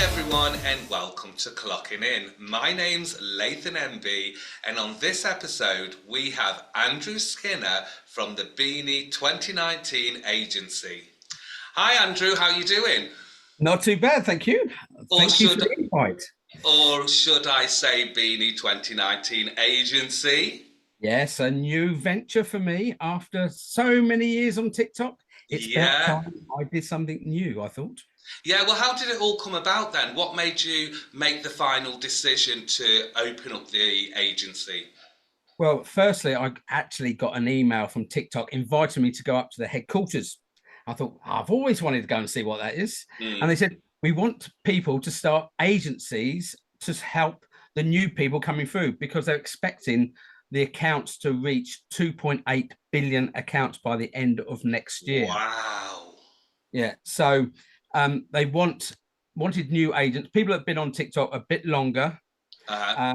everyone, and welcome to Clocking In. My name's Lathan MB, and on this episode we have Andrew Skinner from the Beany2019 Agency. Hi Andrew, how you doing? Not too bad, thank you. Or Thank you for should the invite. or should I say Beany2019 Agency? Yes, a new venture for me after so many years on TikTok. It's about Yeah. time I did something new, I thought. Yeah, well, how did it all come about then? What made you make the final decision to open up the agency? Well, firstly, I actually got an email from TikTok inviting me to go up to the headquarters. I thought, I've always wanted to go and see what that is. And Mm. they said, we want people to start agencies to help the new people coming through because they're expecting the accounts to reach 2.8 billion accounts by the end of next year. Wow. Yeah. So they wanted new agents, people that have been on TikTok a bit longer, Uh-huh.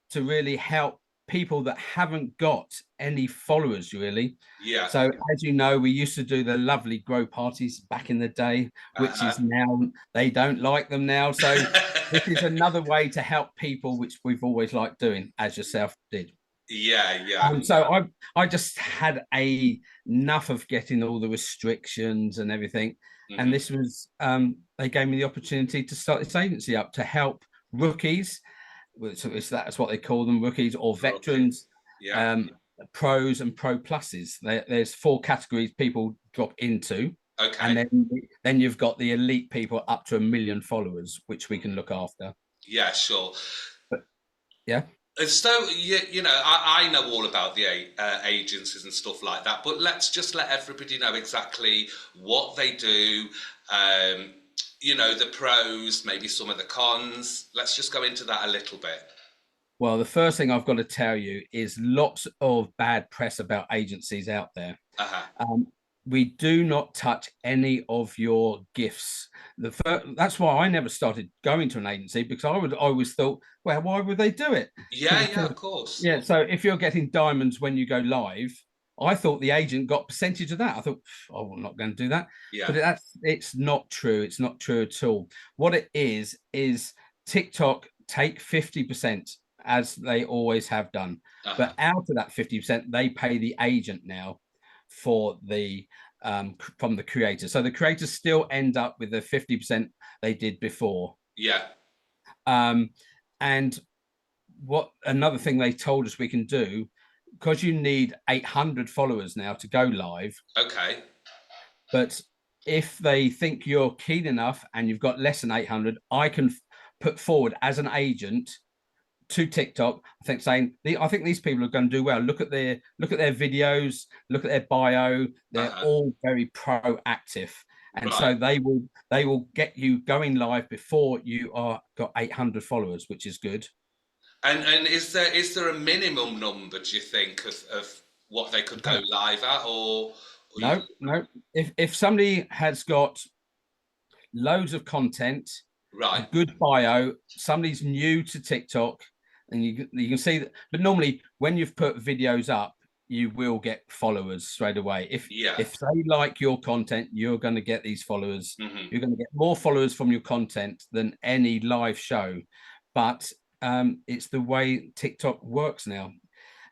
to really help people that haven't got any followers really. Yeah. So as you know, we used to do the lovely grow parties back in the day, which Uh-huh. is now they don't like them now. So this is another way to help people, which we've always liked doing, as yourself did. Yeah, yeah. So I just had enough of getting all the restrictions and everything, and Hmm. this was they gave me the opportunity to start this agency up to help rookies, so that's what they call them, rookies or Rookie. veterans, Yeah. um, pros and pro pluses. There's four categories people drop into, and Okay. then you've got the elite people up to 1 million followers, which we can look after. Yeah, sure. But yeah. And so, I know all about the agencies and stuff like that, but let's just let everybody know exactly what they do, um, the pros, maybe some of the cons. Let's just go into that a little bit. Well, the first thing I've got to tell you is lots of bad press about agencies out there. Uh-huh. Um, we do not touch any of your gifts. That's why I never started going to an agency, because I always thought, well, why would they do it? Yeah, yeah, of course. Yeah, so if you're getting diamonds when you go live, I thought the agent got percentage of that. I thought, oh, I'm not going to do that. Yeah. But it's not true. It's not true at all. What it is TikTok take 50%, as they always have done. Uh-huh. But out of that 50%, they pay the agent now for the from the creator. So the creators still end up with the 50% they did before. Yeah. Um, and what another thing they told us we can do, because you need 800 followers now to go live, Okay. but if they think you're keen enough and you've got less than 800, I can put forward as an agent to TikTok, I think, saying, I think these people are going to do well. Look at their videos, look at their bio. They're Uh-huh. all very proactive, and Right. so they will get you going live before you are got 800 followers, which is good. And is there a minimum number, do you think, of what they could go No, live at, or you? no, no. If somebody has got loads of content, a Right. good bio, somebody's new to TikTok, and you can see that. But normally, when you've put videos up, you will get followers straight away. If Yeah. if they like your content, you're going to get these followers. Hmm. You're going to get more followers from your content than any live show. But it's the way TikTok works now.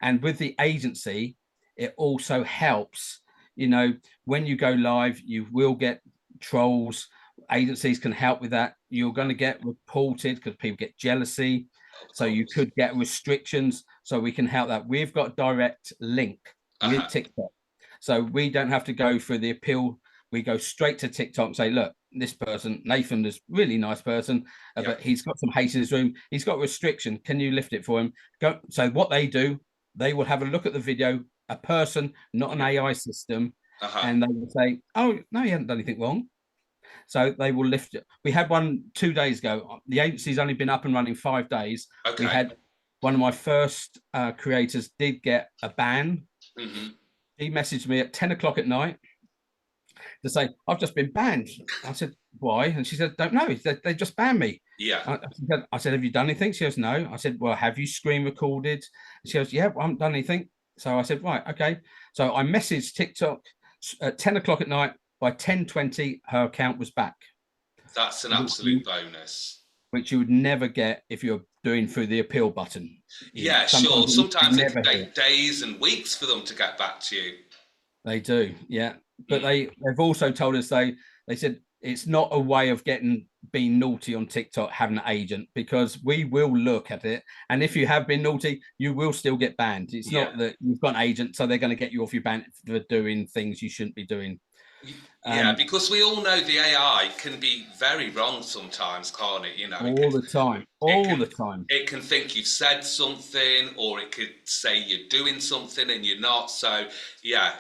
And with the agency, it also helps. When you go live, you will get trolls. Agencies can help with that. You're going to get reported because people get jealousy. Of So you course. could get restrictions. So we can help that. We've got direct link with Uh-huh. TikTok. So we don't have to go through the appeal. We go straight to TikTok and say, look, this person, Nathan, is really nice person, Yeah. but he's got some hate in his room. He's got restriction. Can you lift it for him? Go. So what they do, they will have a look at the video, a person, not an Yeah. AI system, Uh-huh. and they will say, oh, no, you haven't done anything wrong. So they will lift it. We had one 2 days ago. The agency's only been up and running 5 days. We Okay. had one of my first creators did get a ban. Hmm. He messaged me at 10 o'clock at night to say, I've just been banned. I said, why? And she said, don't know. They just banned me. Yeah. I said, have you done anything? She goes, no. I said, well, have you screen recorded? She goes, yeah, I haven't done anything. So I said, right, okay. So I messaged TikTok at 10 o'clock at night. By 10:20, her account was back. That's an absolute bonus. which you would never get if you're doing through the appeal button. Yeah, Sometimes sure. Sometimes it can never take hear. days and weeks for them to get back to you. They do, yeah. But Mm. they've also told us they said it's not a way of being naughty on TikTok having an agent, because we will look at it, and if you have been naughty, you will still get banned. It's Yeah. not that you've got an agent, so they're going to get you off your ban for doing things you shouldn't be doing. Yeah, because we all know the AI can be very wrong sometimes, can't it? You know, All the time, it all can the time. it can think you've said something, or it could say you're doing something and you're not. So yeah,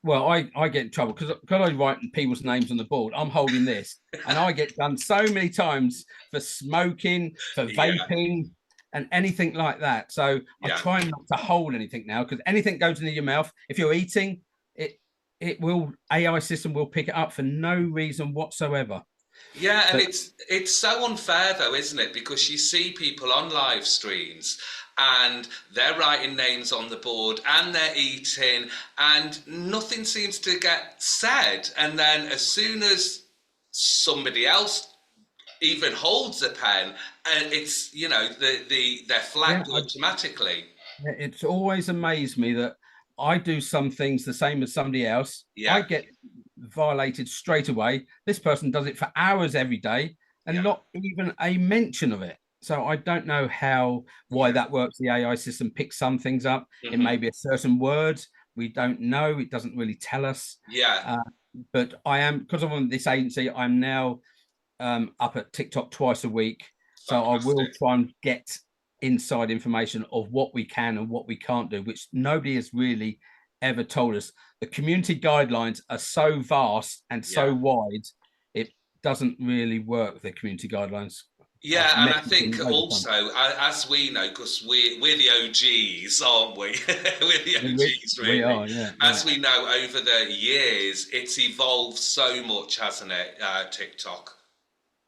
Well, I get in trouble because I write people's names on the board. I'm holding this, and I get done so many times for smoking, for yeah, vaping, and anything like that. So I yeah. try not to hold anything now, because anything goes into your mouth. If you're eating, it will AI system will pick it up for no reason whatsoever. Yeah, and So it's so unfair though, isn't it? Because you see people on live streams and they're writing names on the board and they're eating and nothing seems to get said. And then as soon as somebody else even holds a pen, and it's they're yeah, flagged automatically. it's always amazed me that I do some things the same as somebody else. I Yeah, get violated straight away. This person does it for hours every day and yeah, not even a mention of it. So I don't know why yeah. that works. The AI system picks some things up. It Hmm. may be a certain word. We don't know. It doesn't really tell us. Yeah, Uh, but I am, because I'm on this agency, I'm now up at TikTok twice a week. So I will fantastic. try and get inside information of what we can and what we can't do, which nobody has really ever told us. The community guidelines are so vast and Yeah. so wide, it doesn't really work, the community guidelines. I've Yeah, and I messaged think them loads of times. also, as we know, because we're the OGs, aren't we? We're the OGs, We really. are, yeah, yeah. As we know, over the years, it's evolved so much, hasn't it? TikTok.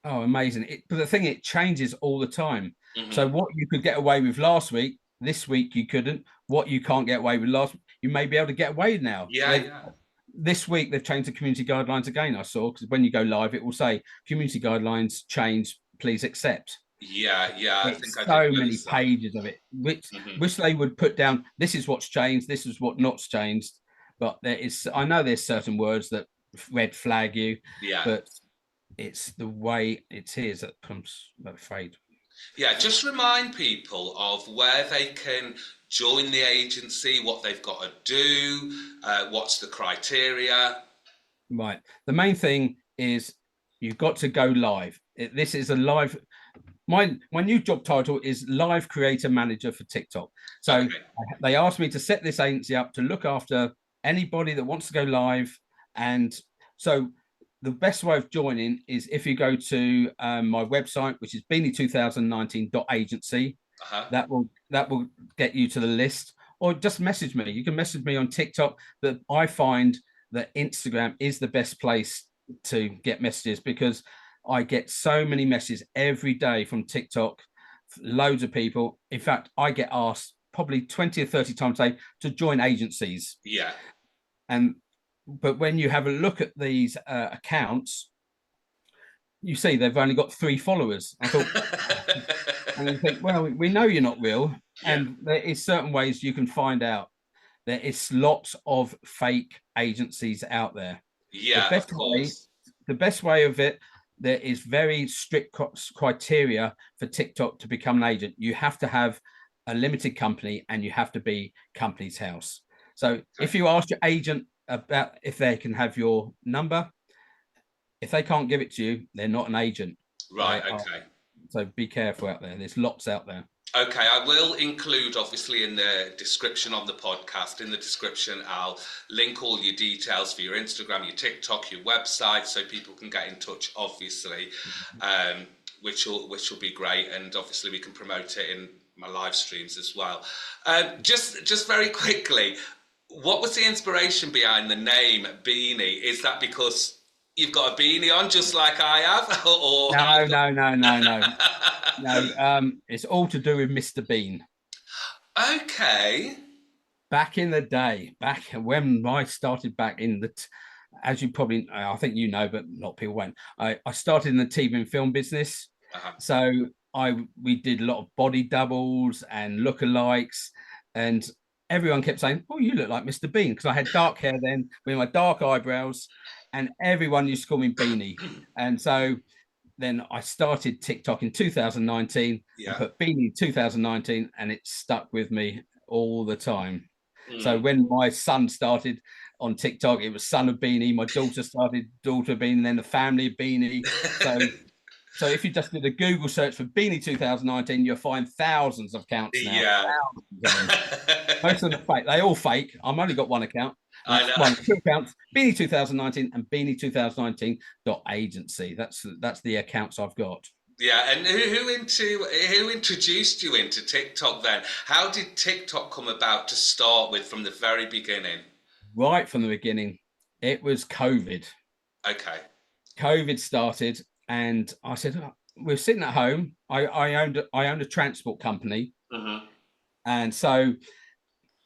Oh, amazing. But the thing, it changes all the time. So Hmm. what you could get away with last week, this week you couldn't. What you can't get away with last, you may be able to get away now. Yeah, yeah, This week they've changed the community guidelines again. I saw, because when you go live, it will say community guidelines change. Please accept. yeah. I think It's I did so many notice that. pages of it, Hmm. which they would put down. This is what's changed. This is what not changed. But there is, I know there's certain words that red flag you, Yeah. but it's the way it is that comes, I'm afraid. Yeah, just remind people of where they can join the agency, what they've got to do, what's the criteria. Right. The main thing is you've got to go live. This is a live. My new job title is live creator manager for TikTok. So Okay. they asked me to set this agency up to look after anybody that wants to go live. And so the best way of joining is if you go to my website, which is Beany2019 Agency. Uh-huh. That will get you to the list, or just message me. You can message me on TikTok. But I find that Instagram is the best place to get messages, because I get so many messages every day from TikTok, loads of people. In fact, I get asked probably 20 or 30 times a day to join agencies. Yeah. And but when you have a look at these accounts, you see they've only got 3 followers. I thought, and you think, well, we know you're not real. Yeah. And there is certain ways you can find out. There is lots of fake agencies out there. The Yeah, of best way, course. the best way of it, there is very strict criteria for TikTok to become an agent. You have to have a limited company and you have to be Companies House. So Okay. if you ask your agent about if they can have your number, if they can't give it to you, they're not an agent. Right, They are. okay. So be careful out there. There's lots out there. Okay, I will include obviously in the description of the podcast, in the description, I'll link all your details for your Instagram, your TikTok, your website, so people can get in touch, obviously, which will be great. And obviously we can promote it in my live streams as well. Just very quickly, what was the inspiration behind the name Beanie? Is that because you've got a beanie on just like I have? Or No, no, no, no, no. No, it's all to do with Mr. Bean. Okay. Back in the day, back when I started back in as you probably, I think you know, but a lot of people won't. I started in the TV and film business, Uh-huh. So we did a lot of body doubles and lookalikes, and everyone kept saying, "Oh, you look like Mr. Bean," because I had dark hair then with my dark eyebrows, and everyone used to call me Beanie. And so then I started TikTok in 2019 and Yeah. put Beanie 2019, and it stuck with me all the time. So Mm. when my son started on TikTok, it was son of Beanie. My daughter started daughter of Beanie, and then the family of Beanie. So if you just did a Google search for Beanie 2019, you'll find thousands of accounts now, Yeah. thousands of them. Most of them are fake. They all fake. I've only got one account, I which know. one, two accounts, Beanie 2019 and Beanie2019.agency. That's the accounts I've got. Yeah, and who introduced you into TikTok then? How did TikTok come about to start with from the very beginning? Right from the beginning, it was COVID. Okay. COVID started, and I said, "Oh, we're sitting at home. I owned a transport company, Mm-hmm. and so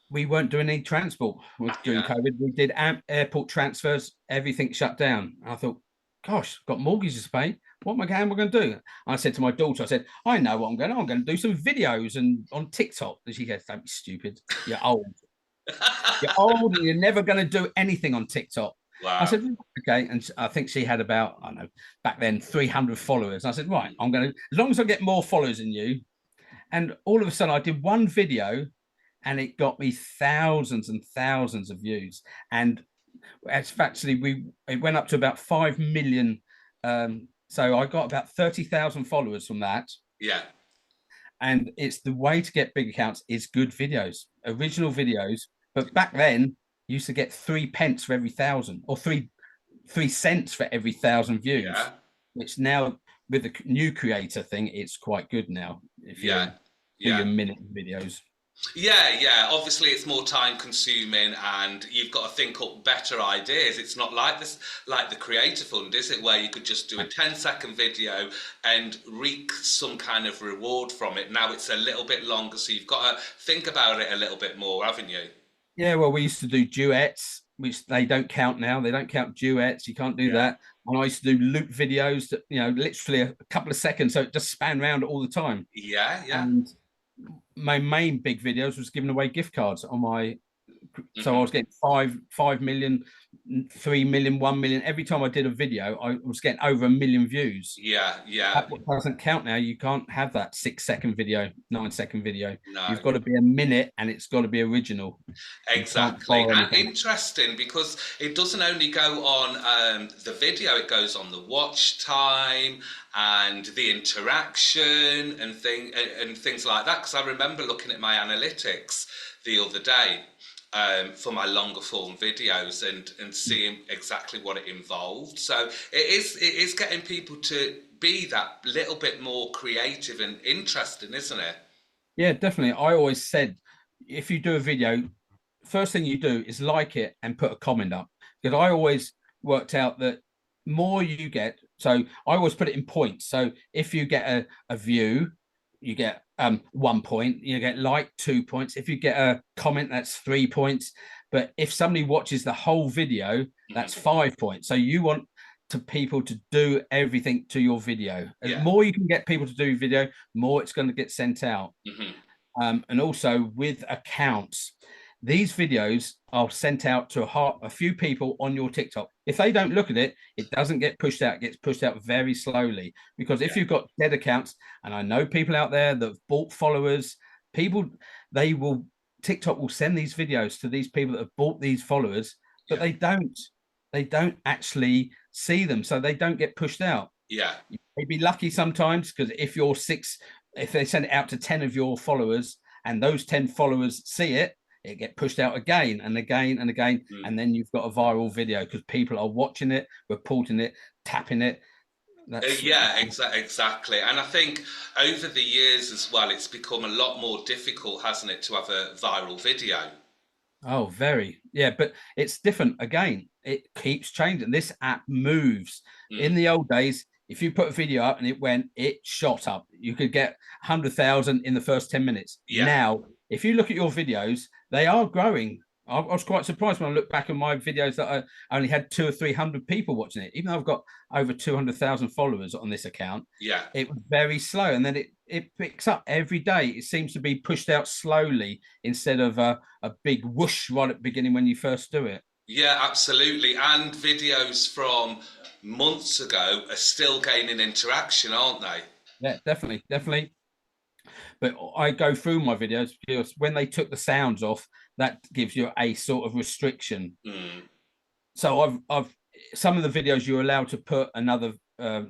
we weren't doing any transport during Yeah. COVID. We did airport transfers, everything shut down. I thought, gosh, got mortgages to pay. What am I going to do? I said to my daughter, I said, I know what I'm going to do. I'm going to do some videos and on TikTok. And she goes, don't be stupid. You're old. You're old and you're never going to do anything on TikTok. I Wow. said, okay. And I think she had about, I don't know, back then, 300 followers. I said, right, I'm going to, as long as I get more followers than you. And all of a sudden, I did one video and it got me thousands and thousands of views. And it's actually it went up to about 5 million. So I got about 30,000 followers from that. Yeah. And it's the way to get big accounts is good videos, original videos. But back then, you used to get 3 pence for every thousand, or three cents for every thousand views. Yeah. Which now with the new creator thing, it's quite good now if you Yeah. do Yeah. your minute videos. Yeah, yeah. Obviously, it's more time consuming, and you've got to think up better ideas. It's not like this, like the Creator Fund, is it? Where you could just do a 10-second video and reap some kind of reward from it. Now it's a little bit longer, so you've got to think about it a little bit more, haven't you? Yeah, well, we used to do duets, which they don't count now. They don't count duets. You can't do Yeah. that. And I used to do loop videos that, literally a couple of seconds. So it just span around all the time. Yeah, yeah. And my main big videos was giving away gift cards on my, so I Hmm. was getting 5 million, 3 million, 1 million. Every time I did a video, I was getting over 1 million views. Yeah, yeah. That doesn't count now. You can't have that 6 second video, 9 second video. You've No. got to be a minute and it's got to be original. You can't Exactly, borrow and anything. interesting because it doesn't only go on the video; it goes on the watch time and the interaction and things like that. Because I remember looking at my analytics the other day for my longer form videos and seeing exactly what it involved. So it is getting people to be that little bit more creative and interesting, isn't it? Yeah, definitely. I always said if you do a video, first thing you do is like it and put a comment up. Because I always worked out that more you get, so I always put it in points. So if you get a view, you get 1 point, you get like 2 points. If you get a comment, that's 3 points. But if somebody watches the whole video, that's Hmm. 5 points. So you want to people to do everything to your video. The Yeah. more you can get people to do video, more it's going to get sent out. Hmm. And also with accounts, these videos are sent out to a few people on your TikTok. If they don't look at it, it doesn't get pushed out. It gets pushed out very slowly. Because if Yeah. you've got dead accounts, and I know people out there that have bought followers, people, they will, TikTok will send these videos to these people that have bought these followers, but Yeah. they don't actually see them. So they don't get pushed out. Yeah. You may be lucky sometimes because if they send it out to 10 of your followers and those 10 followers see it, it get pushed out again and again and again. Mm. And then you've got a viral video because people are watching it, reporting it, tapping it. That's Yeah, exactly. And I think over the years as well, it's become a lot more difficult, hasn't it, to have a viral video? Oh, very. Yeah, but it's different again. It keeps changing. This app moves. In Mm. the old days, if you put a video up and it shot up. You could get 100,000 in the first 10 minutes. Yeah, Now, if you look at your videos, they are growing I was quite surprised when I look back at my videos that I only had 200 or 300 people watching it. Even though I've got over 200,000 followers on this account, Yeah. it was very slow. And then it picks up every day. It seems to be pushed out slowly instead of a big whoosh right at the beginning when you first do it. Yeah, absolutely. And videos from months ago are still gaining interaction, aren't they? Yeah, definitely, definitely. But I go through my videos because when they took the sounds off, that gives you a sort of restriction. Mm. So I've some of the videos you're allowed to put another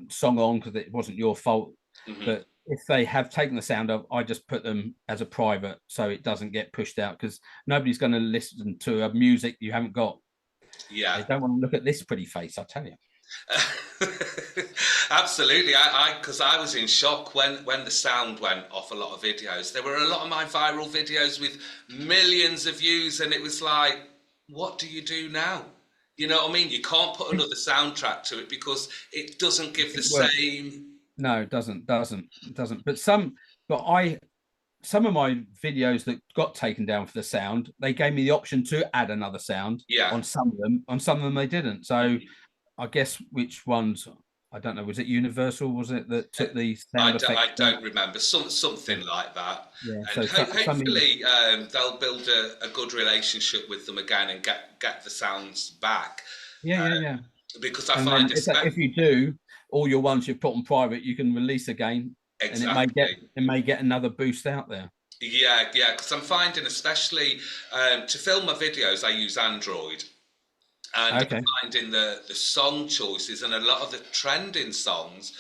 song on because it wasn't your fault. Hmm. But if they have taken the sound off, I just put them as a private so it doesn't get pushed out because nobody's going to listen to a music you haven't got. Yeah. They don't want to look at this pretty face, I tell you. Absolutely. Because I was in shock when the sound went off a lot of videos. There were a lot of my viral videos with millions of views, and it was like, what do you do now? You know what I mean? You can't put another soundtrack to it because it doesn't give the Well, same. no, it doesn't. But some of my videos that got taken down for the sound, they gave me the option to add another sound Yeah. on some of them. On some of them, they didn't. So Mhm. I guess which ones I don't know. Was it Universal? Was it that Uh, took the sound I effects down? don't remember Yeah, something like that, yeah. and So some hopefully they'll build a good relationship with them again and get the sounds back yeah, yeah, yeah. because I And then find if you do all your ones you've put on private, you can release again, and exactly. it may get another boost out there. Yeah, yeah, because I'm finding, especially to film my videos, I use Android, and I'm Okay. finding the song choices and a lot of the trending songs,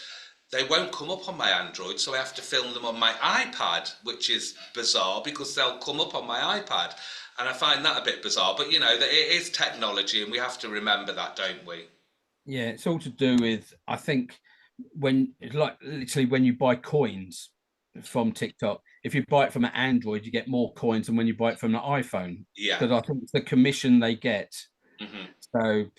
they won't come up on my Android, so I have to film them on my iPad, which is bizarre because they'll come up on my iPad, and I find that a bit bizarre. But you know, that it is technology, and we have to remember that, don't we? Yeah, it's all to do with I think when like literally when you buy coins from TikTok, if you buy it from an Android, you get more coins than when you buy it from an iPhone Yeah. because I think it's the commission they get. Hmm. So,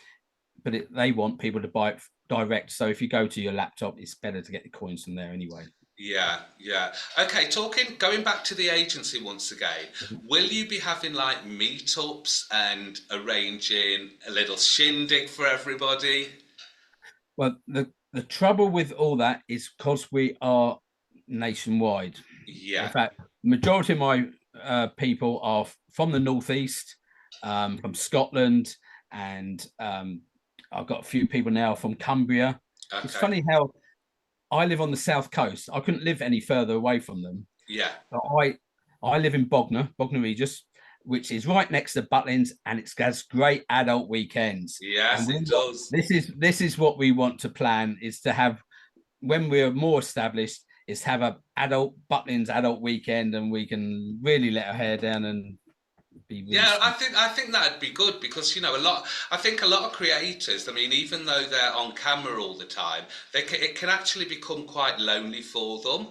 but they want people to buy it direct. So if you go to your laptop, it's better to get the coins from there anyway. Yeah, yeah. Okay, going back to the agency once again, will you be having like meetups and arranging a little shindig for everybody? Well, the trouble with all that is because we are nationwide. In Yeah. fact, majority of my people are from the northeast, from Scotland, and I've got a few people now from Cumbria. It's Okay. funny how I live on the south coast. I couldn't live any further away from them. Yeah. But I live in Bognor Regis, which is right next to Butlins, and it has great adult weekends. And Yes, it does. this is what we want to plan is to have when we're more established is to have a adult Butlins adult weekend, and we can really let our hair down and be really Yeah, smart. I think that'd be good because you know a lot. I think a lot of creators. I mean, even though they're on camera all the time, it can actually become quite lonely for them.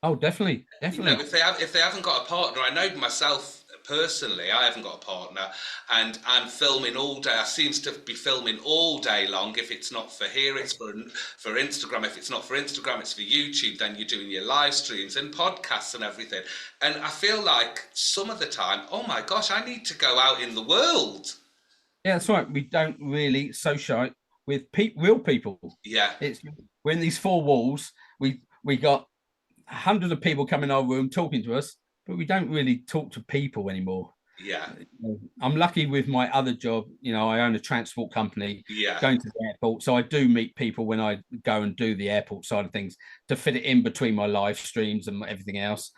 Oh, definitely, You know, definitely. if they haven't got a partner, I know myself personally, I haven't got a partner, and I'm filming all day. I seems to be filming all day long. If it's not for here, it's for Instagram. If it's not for Instagram, it's for YouTube. Then you're doing your live streams and podcasts and everything. And I feel like some of the time, oh my gosh, I need to go out in the world. Yeah, that's right. We don't really socialise with real people. Yeah, It's we're in these four walls. We got hundreds of people come in our room talking to us, but we don't really talk to people anymore. yeah, I'm lucky with my other job. You know, I own a transport company yeah. going to the airport. So I do meet people when I go and do the airport side of things to fit it in between my live streams and everything else.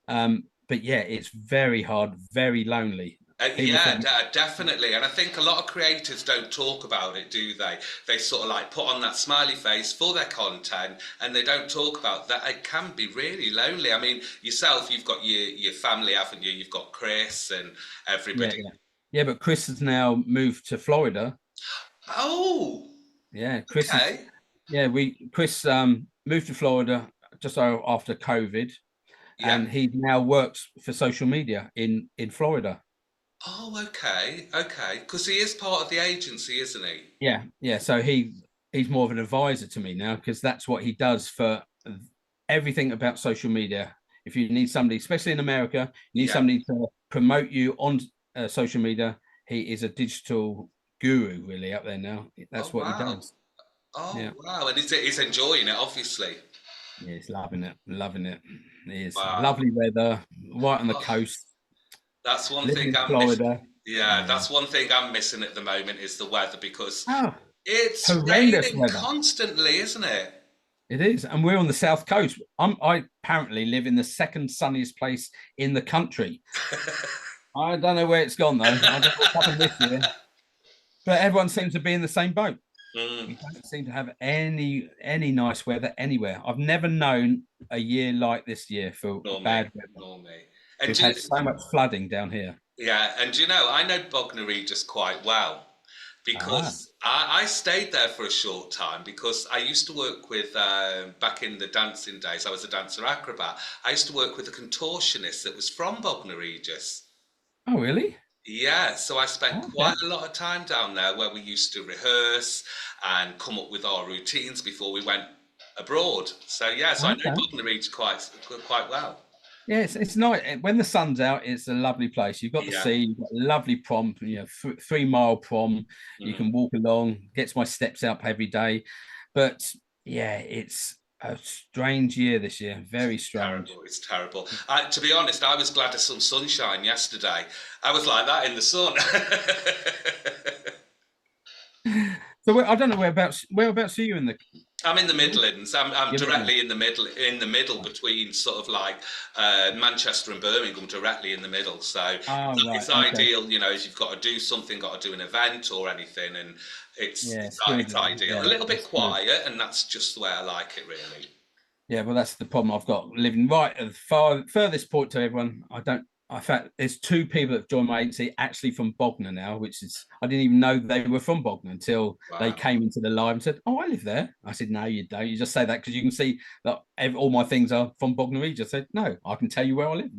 But yeah, it's very hard, very lonely. People Yeah, think, definitely. And I think a lot of creators don't talk about it, do they? They sort of like put on that smiley face for their content and they don't talk about that. It can be really lonely. I mean, yourself, you've got your family, haven't you? You've got Chris and yeah, everybody. yeah. Yeah, but Chris has now moved to Florida. Oh, Yeah, okay. Chris moved to Florida just after COVID, Yeah. and he now works for social media in Florida. Oh, okay. Okay. Because he is part of the agency, isn't he? Yeah, yeah. So he's more of an advisor to me now because that's what he does for everything about social media. If you need somebody, especially in America, you need Yeah. somebody to promote you on social media. He is a digital guru, really, up there now. Oh That's what he wow. does. Oh Yeah, wow. And he's enjoying it, obviously. yeah, he's loving it, loving it. It is Wow. lovely weather, right on the Oh, coast, that's one living thing in I'm missing. Florida. Yeah, Yeah. that's one thing I'm missing at the moment is the weather because Oh, it's horrendous raining weather. constantly, isn't it? It is, and we're on the south coast. I apparently live in the second sunniest place in the country. I don't know where it's gone though. I don't know what's happened this year, but everyone seems to be in the same boat. Mm, We don't seem to have any nice weather anywhere. I've never known a year like this year for nor me, bad weather. nor me. And We've had so much flooding down here. yeah, and you know, I know Bognor Regis quite well Ah, because I stayed there for a short time because I used to work with, back in the dancing days, I was a dancer acrobat. I used to work with a contortionist that was from Bognor Regis. oh really? Yeah, so I spent Okay, quite a lot of time down there where we used to rehearse and come up with our routines before we went abroad. So yeah, so I know okay. Bognor Regis quite well. Yeah, it's nice when the sun's out. It's a lovely place. You've got the Yeah. sea, you've got a lovely prom, 3 mile prom. You Mm. can walk along, gets my steps up every day. But yeah, it's a strange year this year. Very strange. Terrible. It's terrible. To be honest, I was glad of some sunshine yesterday. I was like that in the sun. So I don't know whereabouts are you in the? I'm in the Midlands. I'm You're Midlands. directly in the middle between sort of like Manchester and Birmingham, directly in the middle. So Oh right, it's okay. ideal, you know, if you've got to do something, got to do an event or anything, and Yeah, it's good. it's ideal. A Yeah, little bit it's good. quiet, and that's just the way I like it, really. Yeah, well, that's the problem I've got living right at the furthest point to everyone. I don't. In fact, there's 2 people that joined my agency actually from Bognor now, which is I didn't even know they were from Bognor until they Wow. came into the live and said, "Oh, I live there." I said, "No, you don't. You just say that because you can see that all my things are from Bognor Regis." I said, "No, I can tell you where I live."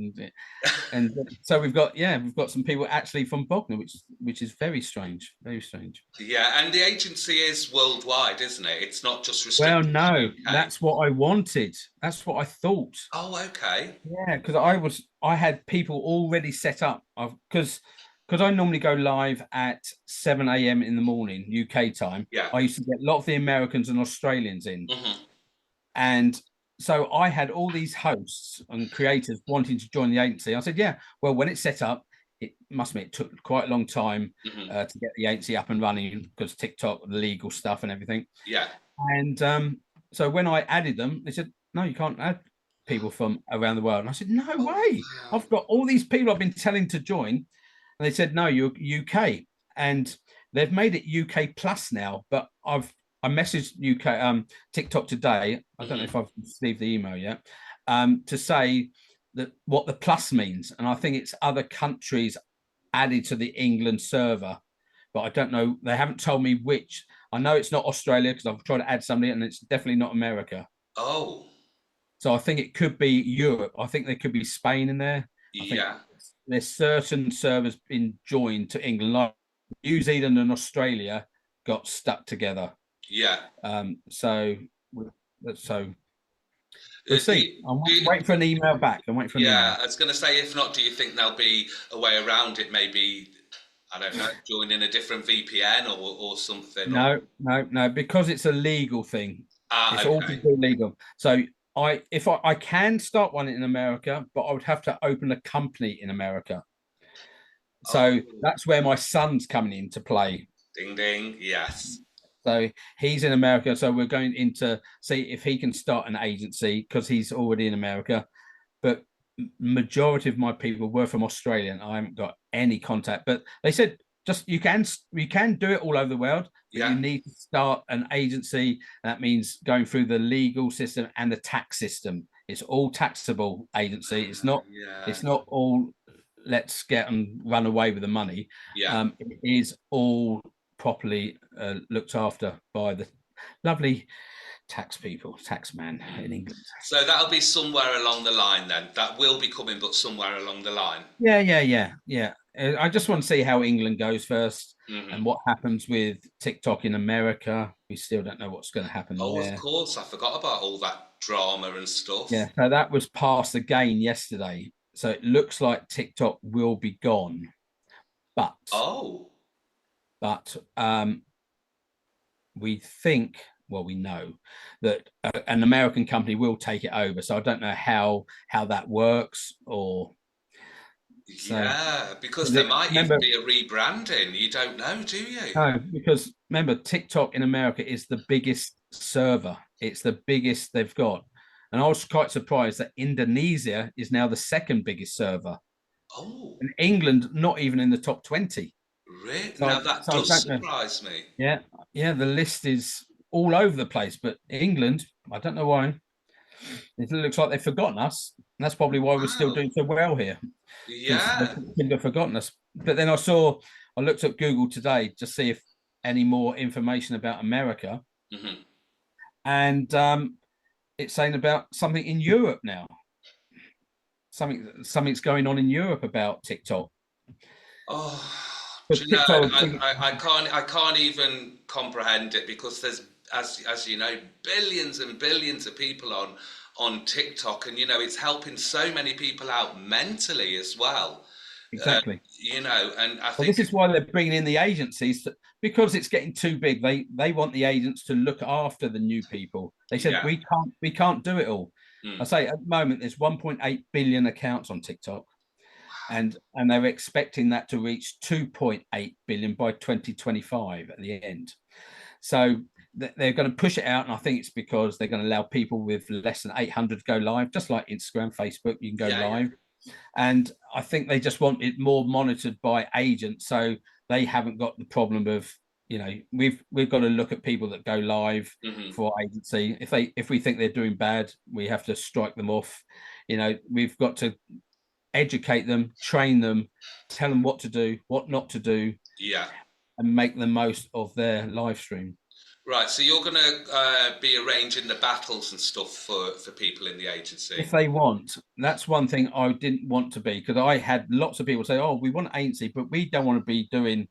And so we've got some people actually from Bognor, which is very strange, very strange. Yeah, and the agency is worldwide, isn't it? It's not just Well, restricted to the no, UK. that's what I wanted. That's what I thought. Oh, okay. Yeah, because I had people already set up. Because I normally go live at 7 a.m. in the morning UK time. Yeah. I used to get a lot of the Americans and Australians in, Hmm. and so I had all these hosts and creators wanting to join the agency. I said, yeah, well, when it's set up, it must admit it took quite a long time Hmm. to get the agency up and running because TikTok, the legal stuff and everything. Yeah. And so when I added them, they said, no, you can't add people from around the world. And I said, no Oh, way. wow. I've got all these people I've been telling to join. And they said, no, you're UK. And they've made it UK plus now. But I messaged UK TikTok today. I don't know if Hmm. I've received the email yet, to say that what the plus means. And I think it's other countries added to the England server, but I don't know. They haven't told me which. I know it's not Australia because I've tried to add somebody, and it's definitely not America. Oh, So I think it could be Europe. I think there could be Spain in there. I think yeah. there's certain servers been joined to England, like New Zealand and Australia got stuck together. Yeah. So so we'll Do see. you, I'm do you, waiting for an email back. I'm waiting for an yeah, email. I was going to say, if not, do you think there'll be a way around it? Maybe, I don't know, joining a different VPN or something? Or No, because it's a legal thing. It's all to okay. do legal. So if I can start one in America, but I would have to open a company in America. Oh, So that's where my son's coming into play. ding ding. Yes. So he's in America. So we're going in to see if he can start an agency because he's already in America. But majority of my people were from Australia, and I haven't got any contact. But they said just you can do it all over the world, but you Yeah. need to start an agency. That means going through the legal system and the tax system. It's all taxable agency. Yeah. It's not all let's get and run away with the money. Yeah. It is all properly looked after by the lovely tax people, tax man in England. So that'll be somewhere along the line then. That will be coming, but somewhere along the line. Yeah. I just want to see how England goes first Hmm. and what happens with TikTok in America. We still don't know what's going to happen Oh, of there. course. I forgot about all that drama and stuff. Yeah, so that was passed again yesterday. So it looks like TikTok will be gone, but Oh, but we think, well, we know that an American company will take it over. So I don't know how that works, or so. yeah, because there might even Remember, be a rebranding. You don't know, do you? no, because remember, TikTok in America is the biggest server. It's the biggest they've got. And I was quite surprised that Indonesia is now the second biggest server. Oh, And England, not even in the top 20. really? So, Now that so I does don't know. surprise me. Yeah, yeah, the list is all over the place. But England, I don't know why. It looks like they've forgotten us. And that's probably why we're still Wow. doing so well here, because they Yeah. seem to have forgotten us. But then I looked at Google today to see if any more information about America, Hmm. and it's saying about something in Europe now. Something's going on in Europe about TikTok. Oh, do But you know, TikTok, I can't even comprehend it because there's, as you know, billions and billions of people on TikTok, and it's helping so many people out mentally as well. Uh, exactly. and I Well, think this is why they're bringing in the agencies because it's getting too big. They want the agents to look after the new people. They said yeah, we can't do it all. I mm, say at the moment there's 1.8 billion accounts on TikTok, and they're expecting that to reach 2.8 billion by 2025 at the end. So they're going to push it out, and I think it's because they're going to allow people with less than 800 to go live, just like Instagram, Facebook. You can go yeah, live, and I think they just want it more monitored by agents, so they haven't got the problem of we've got to look at people that go live hmm, for agency. If we think they're doing bad, we have to strike them off. We've got to educate them, train them, tell them what to do, what not to do, yeah. and make the most of their live stream. Right, so you're going to be arranging the battles and stuff for people in the If agency. they want, that's one thing I didn't want to be, because I had lots of people say, "Oh, we want agency, but we don't want to be doing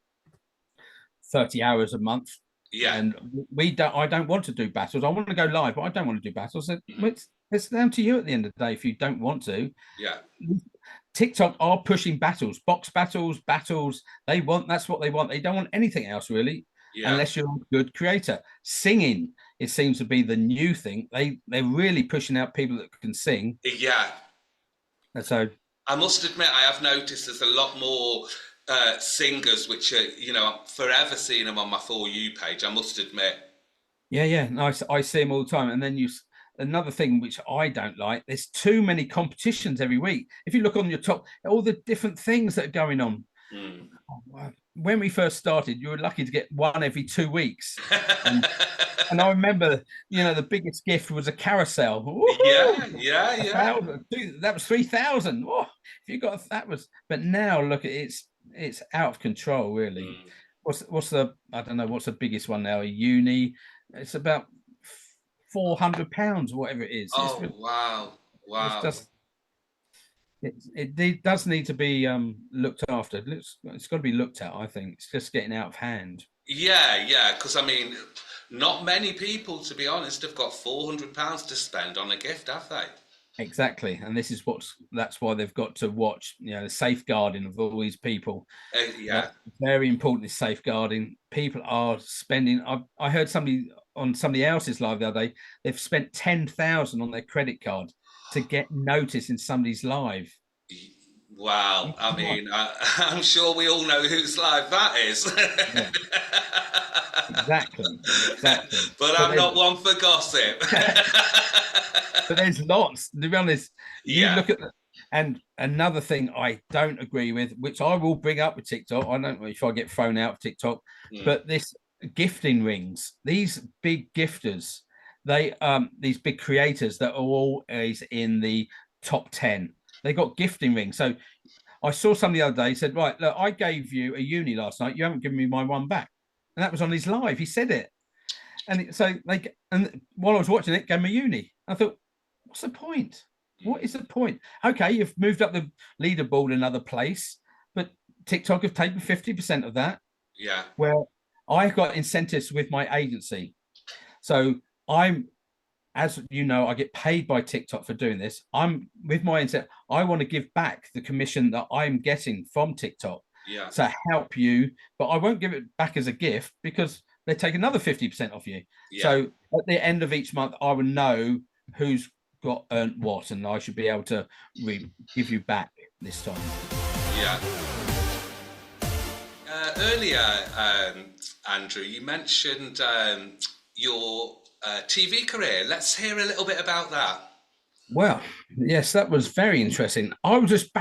30 hours a month, Yeah, and I don't want to do battles. I want to go live, but I don't want to do battles." hmm, It's down to you at the end of the day if you don't want to. yeah, TikTok are pushing battles, box battles. That's what they want. They don't want anything else really, yeah, unless you're a good creator. Singing, it seems to be the new thing. They're really pushing out people that can sing. yeah. And so I must admit, I have noticed there's a lot more singers, which are, I'm forever seeing them on my For You page. I must admit. yeah, no, I see them all the time. And then another thing which I don't like, there's too many competitions every week. If you look on your top, all the different things that are going on. Mm. When we first started, you were lucky to get one every 2 weeks. And and I remember, the biggest gift was a carousel. Yeah, Woohoo! yeah, A yeah. thousand, that was 3,000. Oh, if you got that was, but now look at it's out of control, really. Mm. What's the I don't know what's the biggest one now? A uni, it's about £400, whatever it is. Oh, wow, It's wow. just it does need to be looked after. It's got to be looked at. I think it's just getting out of hand. Yeah, yeah. Because I mean, not many people, to be honest, have got £400 to spend on a gift, have they? Exactly, and that's why they've got to watch, the safeguarding of all these people. Yeah. That's very important. Is safeguarding. People are spending. I heard somebody on somebody else's live the other day. They've spent 10,000 on their credit card to get notice in somebody's live. Wow. I Come on. mean, I'm sure we all know whose live that is. Yeah, exactly. But But I'm there's not one for gossip. but there's lots. To be honest, you Yeah. look at and another thing I don't agree with, which I will bring up with TikTok. I don't know if I get thrown out of TikTok, Mm. but this gifting rings, these big gifters, these big creators that are always in the top 10. They got gifting rings. So I saw something the other day, he said, right, look, I gave you a uni last night. You haven't given me my one back. And that was on his live. He said it. And while I was watching it, gave me a uni. I thought, what's the point? What Mm. is the point? Okay, you've moved up the leaderboard another place, but TikTok have taken 50% of that. Yeah. Where I got incentives with my agency. So I'm, as you know, I get paid by TikTok for doing this. I'm with my incentive. I want to give back the commission that I'm getting from TikTok. Yeah. to help you, but I won't give it back as a gift because they take another 50% off you. Yeah. So at the end of each month, I will know who's got earned what, and I should be able to give you back this time. Yeah. Earlier, Andrew, you mentioned your TV career. Let's hear a little bit about that. Well, yes, that was very interesting. I was just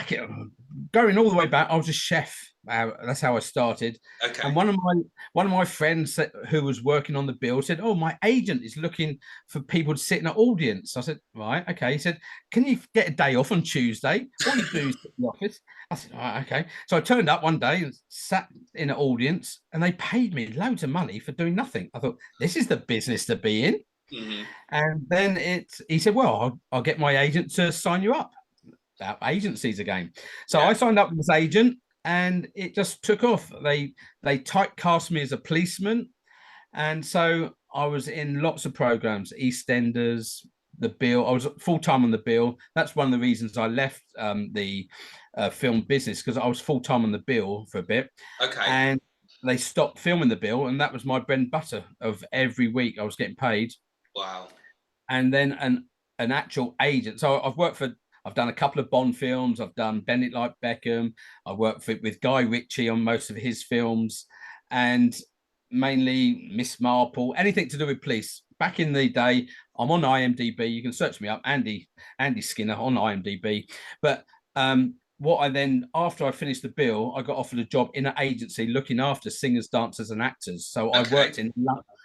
going all the way back. I was a chef. That's how I started. Okay. And one of my friends who was working on the bill said, "Oh, my agent is looking for people to sit in the audience." I said, "Right, okay." He said, "Can you get a day off on Tuesday? All you do is sit in the office." I said, "Right, okay." So I turned up one day and sat in an audience, and they paid me loads of money for doing nothing. I thought, this is the business to be in. Mm-hmm. And then he said, "Well, I'll get my agent to sign you up." About agencies again. So Yeah. I signed up with this agent, and it just took off. They typecast me as a policeman, and so I was in lots of programs, EastEnders, The Bill. I was full time on The Bill. That's one of the reasons I left the film business, because I was full time on The Bill for a bit, Okay. and they stopped filming The Bill, and that was my bread and butter of every week I was getting paid. Wow. And then an actual agent. So I've done a couple of Bond films. I've done Bend It Like Beckham. I worked with Guy Ritchie on most of his films, and mainly Miss Marple, anything to do with police. Back in the day, I'm on IMDb. You can search me up, Andy Skinner on IMDb. But what I then, after I finished The Bill, I got offered a job in an agency looking after singers, dancers, and actors. So Okay.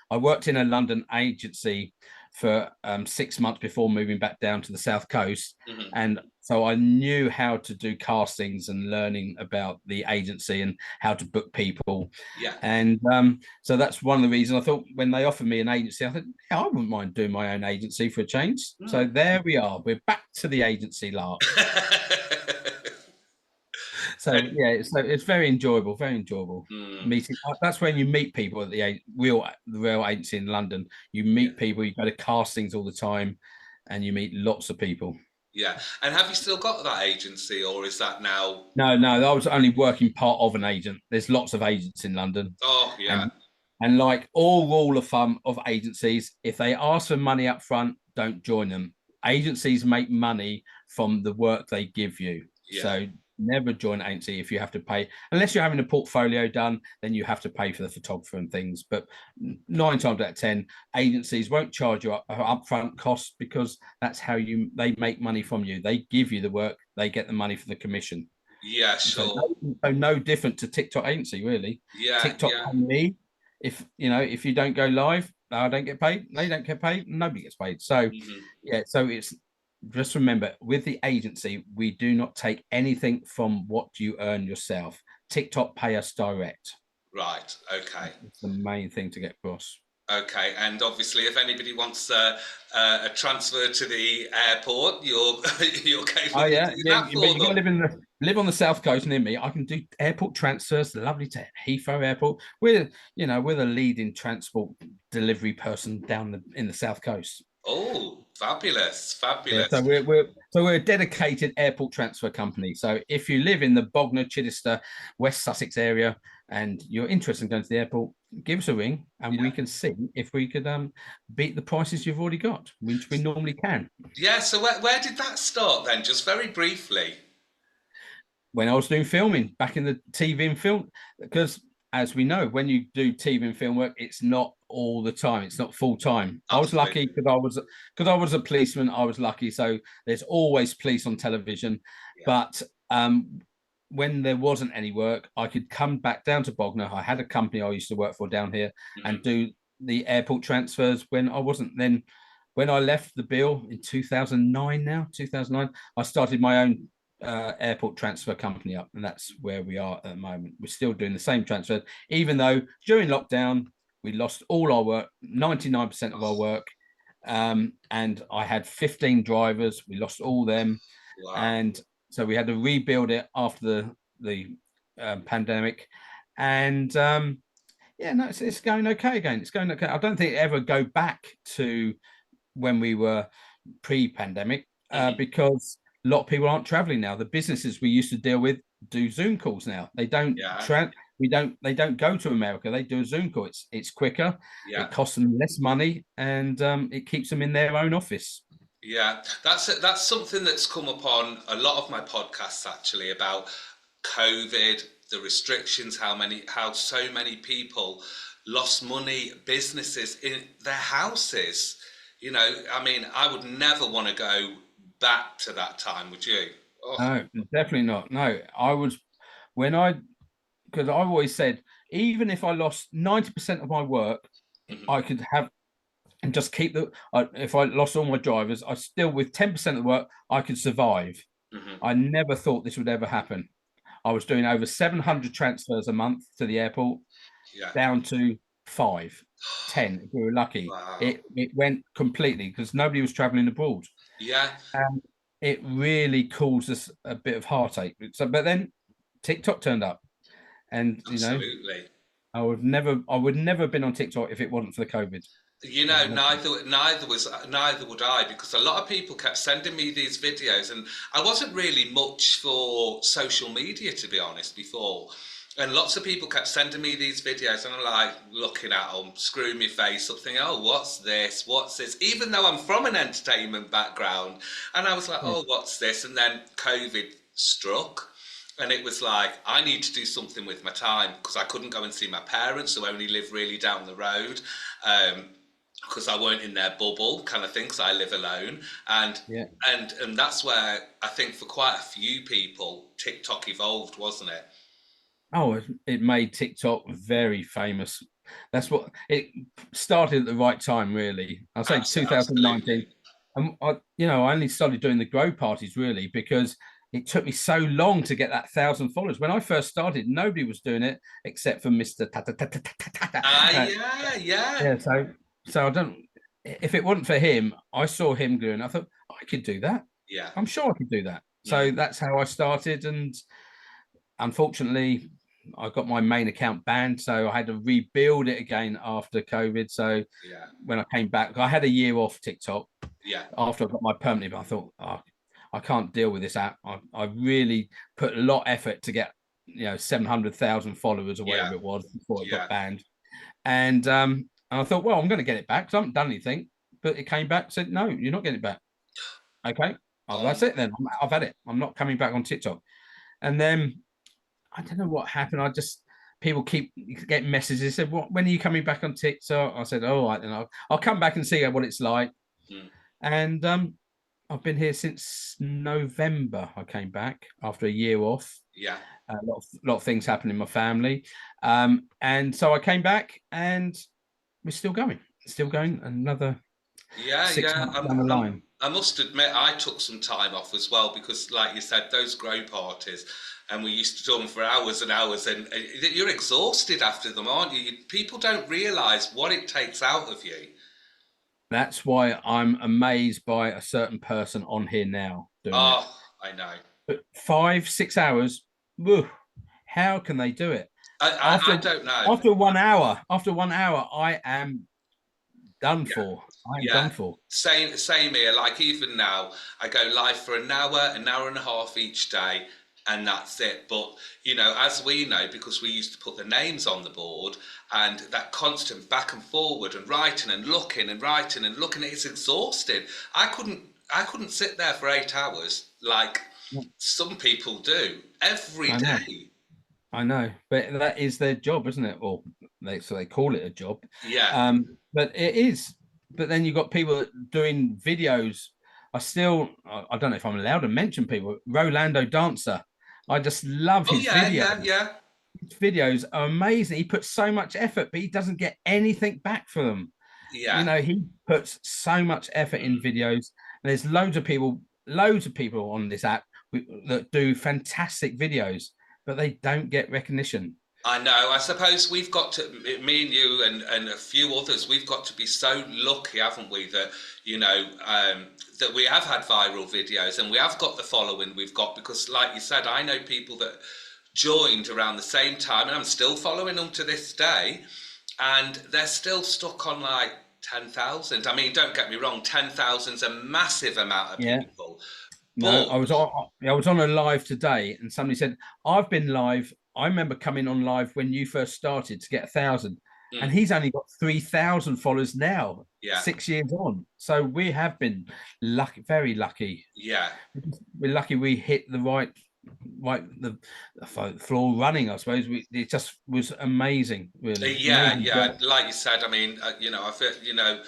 I worked in a London agency for 6 months before moving back down to the South Coast. Mm-hmm. And so I knew how to do castings and learning about the agency and how to book people. Yeah. And so that's one of the reasons I thought, when they offered me an agency, I thought, yeah, I wouldn't mind doing my own agency for a change. Mm. So there we are. We're back to the agency lark. So yeah, it's very enjoyable, meeting. That's when you meet people at the real agency in London. You meet people, you go to castings all the time, and you meet lots of people. Yeah. And have you still got that agency, or is that now? No, I was only working part of an agent. There's lots of agents in London, Oh, yeah. and like all rule of thumb of agencies, if they ask for money up front, don't join them. Agencies make money from the work they give you. Yeah. So never join an agency if you have to pay, unless you're having a portfolio done, then you have to pay for the photographer and things. But 9 times out of 10, agencies won't charge you upfront costs, because that's how they make money from you. They give you the work, they get the money for the commission. Yeah, sure. So no different to TikTok agency, really. Yeah, TikTok yeah. and me, if you don't go live, I don't get paid. They don't get paid. Nobody gets paid. So Mm-hmm. yeah, so it's just remember, with the agency, we do not take anything from what you earn yourself. TikTok pay us direct. Right. Okay. It's the main thing to get across. Okay, and obviously, if anybody wants a transfer to the airport, you're capable Oh yeah, of doing yeah. that But for you got to them. live on the south coast near me. I can do airport transfers. Lovely to Heathrow Airport. We're the leading transport delivery person down in the south coast. Oh, fabulous, Yeah, fabulous. so we're a dedicated airport transfer company. So if you live in the Bognor, Chichester, West Sussex area, and you're interested in going to the airport, give us a ring, and we Yeah. can see if we could beat the prices you've already got, which we normally can. Yeah, so where did that start then? Just very briefly. When I was doing filming back in the TV and film, because as we know, when you do TV and film work, it's not all the time. It's not full time. I was Absolutely. lucky because I was a policeman. I was lucky, so there's always police on television. Yeah. But when there wasn't any work, I could come back down to Bognor. I had a company I used to work for down here, and do the airport transfers when I wasn't. Then when I left the bill in 2009, I started my own airport transfer company up, and that's where we are at the moment. We're still doing the same transfer, even though during lockdown we lost all our work, 99% of our work, and I had 15 drivers. We lost all them. Wow. And so we had to rebuild it after the pandemic, and yeah, no, it's going okay again. It's going okay. I don't think it ever go back to when we were pre-pandemic, because a lot of people aren't traveling now. The businesses we used to deal with do Zoom calls now. They don't Yeah, they don't go to America. They do a Zoom call. It's quicker. yeah. It costs them less money, and it keeps them in their own office. Yeah, that's something that's come up on a lot of my podcasts actually about COVID, the restrictions, how so many people lost money, businesses in their houses. You know, I mean, I would never want to go back to that time, would you? Oh, No, definitely not. No, I was when I because I've always said even if I lost 90% of my work, mhm, I could have and just keep if I lost all my drivers, I still with 10% of the work I could survive. mhm, I never thought this would ever happen. I was doing over 700 transfers a month to the airport, yeah. down to 5, 10 if we were lucky. Wow. It went completely because nobody was traveling abroad. Yeah, And it really caused us a bit of heartache. So, but then TikTok turned up, and absolutely. I would never have been on TikTok if it wasn't for the COVID. You I know, never, neither would I, because a lot of people kept sending me these videos, and I wasn't really much for social media, to be honest, before. And lots of people kept sending me these videos, and I'm like looking at them, screwing my face up, thinking, "Oh, what's this? What's this?" Even though I'm from an entertainment background, and I was like, yeah, "Oh, what's this?" And then COVID struck, and it was like I need to do something with my time because I couldn't go and see my parents who only live really down the road. Because I weren't in their bubble kind of thing, because I live alone. And yeah. and that's where I think for quite a few people TikTok evolved, wasn't it? Oh, it made TikTok very famous. That's what it started at the right time, really. I'll say Absolutely. 2019. And I only started doing the grow parties really because it took me so long to get that 1,000 followers. When I first started, nobody was doing it except for Mr. Ta Ta Ta Ta Ta Ta. Ah, Ta. yeah, yeah, Yeah, so I don't. If it wasn't for him, I saw him doing. I thought I could do that. yeah. I'm sure I could do that. So Mm, that's how I started, and unfortunately, I got my main account banned, so I had to rebuild it again after COVID. So yeah, when I came back, I had a year off TikTok yeah, after I got my permanent. But I thought, oh, I can't deal with this app. I really put a lot of effort to get 700,000 followers or yeah, whatever it was before it got yeah. banned. And I thought, well, I'm going to get it back because I haven't done anything. But it came back, said, no, you're not getting it back. Okay, oh, Oh, that's it then. I've had it. I'm not coming back on TikTok. And then I don't know what happened. People keep getting messages. They said, "What? When are you coming back on TikTok?" I said, "All right, then I'll come back and see what it's like." mm, And I've been here since November. I came back after a year off. yeah, A lot of things happened in my family, and so I came back, and we're still going. Another yeah, six yeah. months down the line. I must admit, I took some time off as well because, like you said, those grow parties, and we used to do them for hours and hours, and you're exhausted after them, aren't you? People don't realise what it takes out of you. That's why I'm amazed by a certain person on here now doing it. Oh, I know. But 5, 6 hours, whew, how can they do it? I After don't know. after 1 hour, I am done Yeah, for. I am yeah. done for. Same here. Like even now, I go live for an hour and a half each day, and that's it. But as we know, because we used to put the names on the board, and that constant back and forward and writing and looking and writing and looking, it's exhausting. I couldn't sit there for 8 hours like some people do every I know, day. I know, but that is their job, isn't it? Or they call it a job, Yeah. but it is. But then you've got people doing videos. I don't know if I'm allowed to mention people. Rolando Dancer, I just love Oh his yeah, videos. yeah, yeah, His videos are amazing. He puts so much effort, but he doesn't get anything back for them. yeah. He puts so much effort in Mm. videos, and there's loads of people on this app that do fantastic videos, but they don't get recognition. I know. I suppose we've got to, me and you and a few others, we've got to be so lucky, haven't we, that, that we have had viral videos and we have got the following we've got because, like you said, I know people that joined around the same time and I'm still following them to this day and they're still stuck on like 10,000. I mean, don't get me wrong, 10,000 is a massive amount of Yeah, people, No, But I was on a live today, and somebody said, "I've been live. I remember coming on live when you first started to get 1,000, and mm, he's only got 3,000 followers now, yeah, 6 years on. So we have been lucky, very lucky. yeah. We're lucky we hit the right the floor running. I suppose it just was amazing, really Yeah, amazing yeah. job. Like you said, I mean, I feel,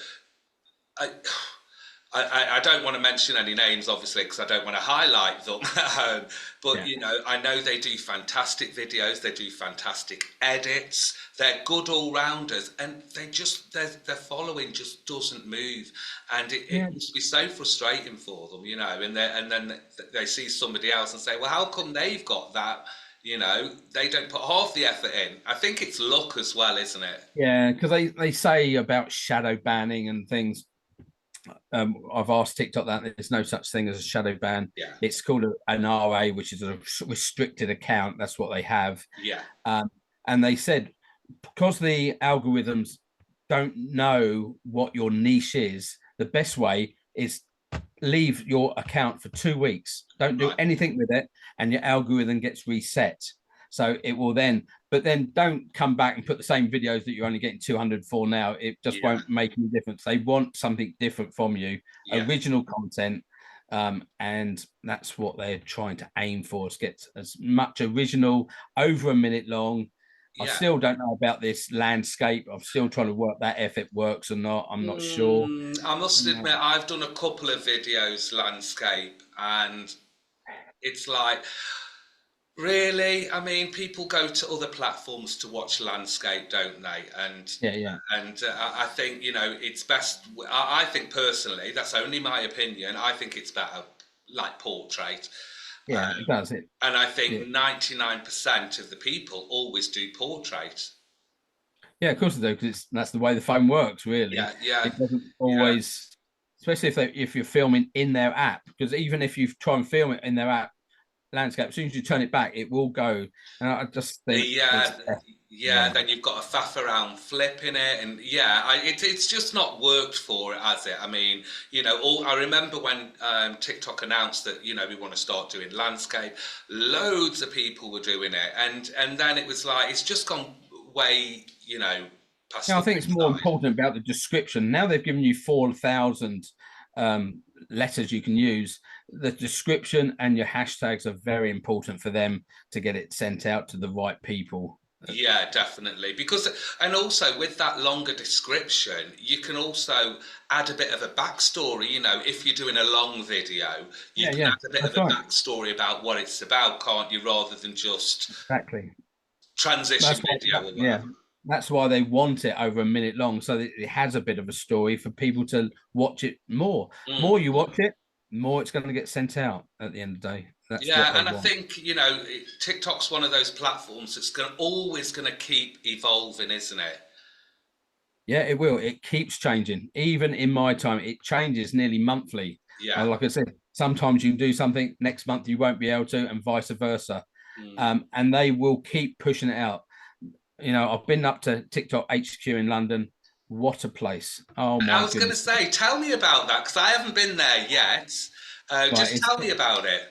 I, I don't want to mention any names, obviously, because I don't want to highlight them. But Yeah, I know they do fantastic videos. They do fantastic edits. They're good all rounders, and their following just doesn't move, and yeah. it must be so frustrating for them, And then they see somebody else and say, "Well, how come they've got that?" They don't put half the effort in. I think it's luck as well, isn't it? Yeah, because they say about shadow banning and things. I've asked TikTok that there's no such thing as a shadow ban. Yeah, It's called an RA, which is a restricted account. That's what they have. yeah, Um, and they said because the algorithms don't know what your niche is, the best way is leave your account for 2 weeks. Don't do right, anything with it, and your algorithm gets reset. So it will then, but then don't come back and put the same videos that you're only getting 200 for now. It just yeah, won't make any difference. They want something different from you, yeah. original content. And that's what they're trying to aim for, is get as much original, over a minute long. I Yeah. still don't know about this landscape. I'm still trying to work that if it works or not. I'm not sure. I must No. admit, I've done a couple of videos landscape, and it's like, really? I mean, people go to other platforms to watch landscape, don't they? And Yeah, yeah, I think it's best. I think personally, that's only my opinion. I think it's better like portrait, yeah. It does it. and I think Yeah, 99% of the people always do portrait. yeah. Of course they do, because that's the way the phone works. Really, Yeah, yeah, it doesn't yeah. always, especially if you're filming in their app. Because even if you try and film it in their app landscape, as soon as you turn it back, it will go. And I just think Yeah, it's yeah. yeah, Then you've got a faff around flipping it, and yeah, it's just not worked for it, has it? I mean, I remember when TikTok announced that we want to start doing landscape. Loads of people were doing it, and then it was like it's just gone way, past Yeah, I the think it's more wayside. important about the description. Now they've given you 4,000 letters you can use. The description and your hashtags are very important for them to get it sent out to the right people. Yeah, definitely. Because, and also with that longer description, you can also add a bit of a backstory. If you're doing a long video, you Yeah, can yeah, add a bit of that's a right. backstory about what it's about, can't you? Rather than just Exactly. transition That's why, video or yeah, whatever. that's why they want it over a minute long, so that it has a bit of a story for people to watch it more. Mm. More you watch it, more it's going to get sent out at the end of the day. That's what Yeah, they and I want. think, TikTok's one of those platforms that's always going to keep evolving, isn't it? Yeah, it will. It keeps changing. Even in my time, it changes nearly monthly. Yeah. Like I said, sometimes you can do something, next month you won't be able to, and vice versa. Mm. And they will keep pushing it out. I've been up to TikTok HQ in London. What a place! Oh I my was going to goodness! say, tell me about that because I haven't been there yet. Right, Just tell me about it.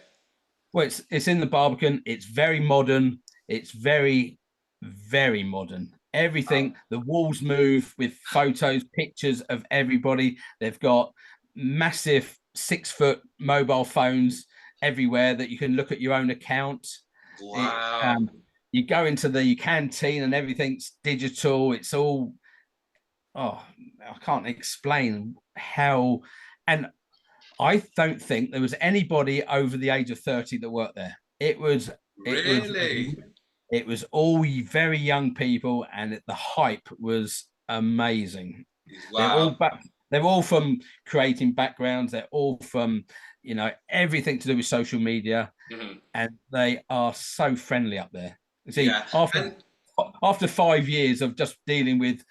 it's in the Barbican. It's very modern. It's very, very modern. Oh, Everything, the walls move with photos, pictures of everybody. They've got massive 6 foot mobile phones everywhere that you can look at your own account. It, wow. you go into the canteen and everything's digital. It's all, oh, I can't explain how. And I don't think there was anybody over the age of 30 that worked there. It was Really? it was all very young people, and the hype was amazing. They're all Wow. back. They're all from creating backgrounds. They're all from everything to do with social media, Mhm. and they are so friendly up there. You see, Yeah. after And 5 years of just dealing with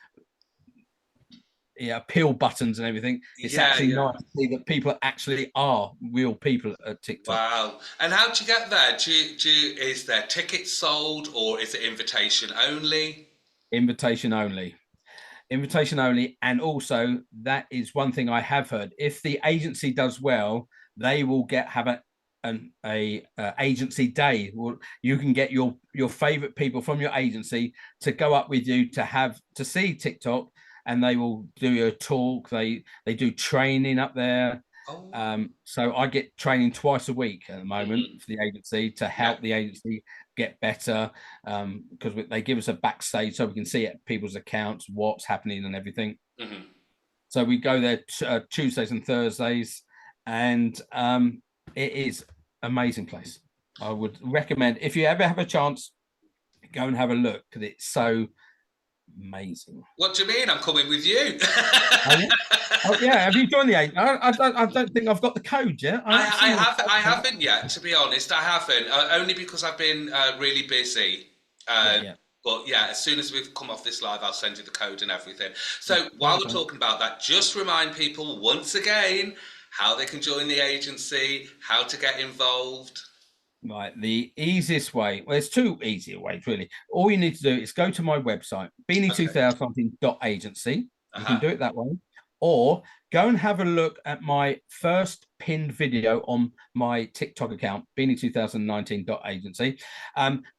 appeal buttons and everything, it's yeah, actually yeah. nice to see that people actually are real people at TikTok. Wow. And how do you get there? Is there tickets sold or is it invitation only? Invitation only. Invitation only. And also, that is one thing I have heard. If the agency does well, they will have agency day. You can get your favorite people from your agency to go up with you to see TikTok, and they will do a talk. They do training up there. Oh. So I get training twice a week at the moment Mhm. for the agency to Yeah. help the agency get better, because they give us a backstage so we can see at people's accounts what's happening and everything. Mhm. So we go there Tuesdays and Thursdays, and it is amazing place. I would recommend, if you ever have a chance, go and have a look, because it's so amazing. What do you mean? I'm coming with you. Oh yeah, oh yeah. Have you joined the eight? I don't think I've got the code yet. I haven't yet, to be honest. I haven't, only because I've been really busy. Yeah. But yeah, as soon as we've come off this live, I'll send you the code and everything. So Yeah, while we're talking about that, just remind people once again how they can join the agency, how to get involved. Right, the easiest way, well, there's two easier ways really. All you need to do is go to my website, Okay. Beany2019.agency. You can Uh-huh. do it that way, or go and have a look at my first pinned video on my TikTok account, Beany2019.agency,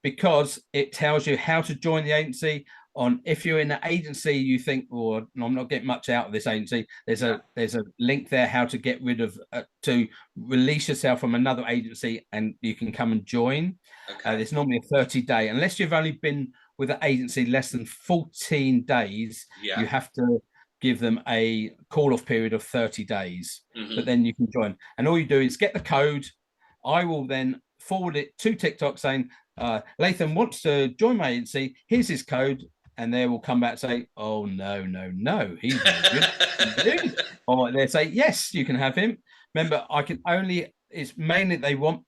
because it tells you how to join the agency. On if you're in an agency, you think, "Oh, I'm not getting much out of this agency." There's Yeah. a link there how to get rid of to release yourself from another agency, and you can come and join. Okay. There's normally a 30-day, unless you've only been with an agency less than 14 days, Yeah. you have to give them a call off period of 30 days, but Mm-hmm. then you can join. And all you do is get the code. I will then forward it to TikTok saying, Latham wants to join my agency. Here's his code. And they will come back and say, "Oh no, no, no, he's no good." Or they say, "Yes, you can have him." Remember, I can only. It's mainly they want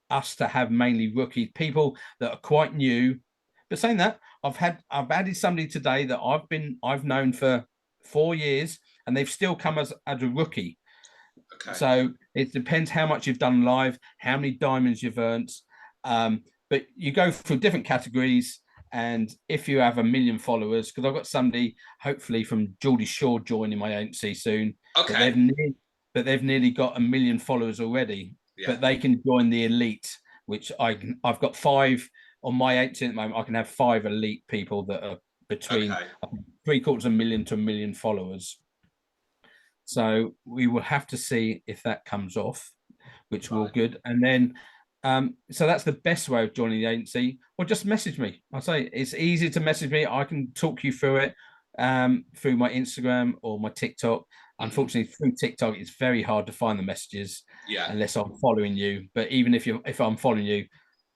us to have mainly rookie people that are quite new. But saying that, I've added somebody today that I've known for 4 years, and they've still come as a rookie. Okay. So it depends how much you've done live, how many diamonds you've earned. But you go through different categories. And if you have 1 million followers, because I've got somebody hopefully from Geordie Shore joining my agency soon, but Okay. they've nearly got 1 million followers already. Yeah. But they can join the elite, which I've got 5 on my agency at the moment. I can have 5 elite people that are between Okay. 750,000 to 1 million followers. So we will have to see if that comes off, which will Right. good. And then, so that's the best way of joining the agency. Or just message me. I'll say it's easy to message me. I can talk you through it through my Instagram or my TikTok. Mm-hmm. Unfortunately, through TikTok, it's very hard to find the messages Yeah. unless I'm following you. But even if I'm following you,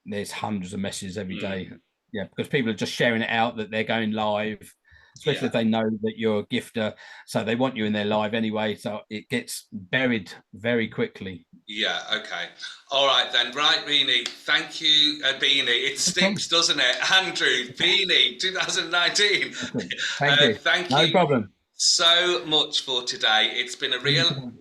there's hundreds of messages every day. Yeah, because people are just sharing it out that they're going live, especially Yeah. if they know that you're a gifter, so they want you in their live anyway, so it gets buried very quickly. Yeah, okay. All right then. Right, Beany. Thank you, Beany. It sticks, doesn't it? Andrew, Beany, 2019. Thank you. Thank No you problem. so much for today. It's been a real...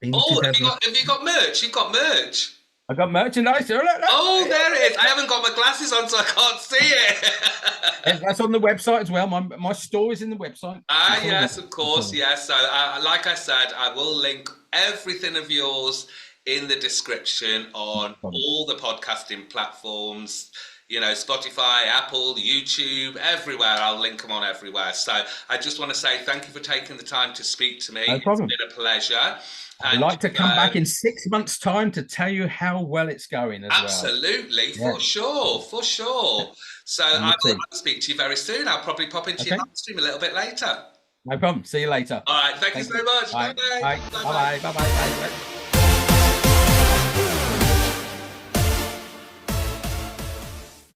Beany Oh, 2000. have you got merch? You've got merch. I got merchandise. Look. Oh, there it is. I haven't got my glasses on, so I can't see it. That's on the website as well. My store is in the website. Yes, of course. Yes. So, like I said, I will link everything of yours in the description on all the podcasting platforms. You know, Spotify, Apple, YouTube, everywhere. I'll link them on everywhere. So I just want to say thank you for taking the time to speak to me. No problem. It's been a pleasure. I'd like to come back in 6 months' time to tell you how well it's going as absolutely, well. for sure. So I will speak to you very soon. I'll probably pop into your live stream a little bit later. No problem. See you later. All right. Thank you so much. Bye-bye. Bye. Bye. Bye. Bye.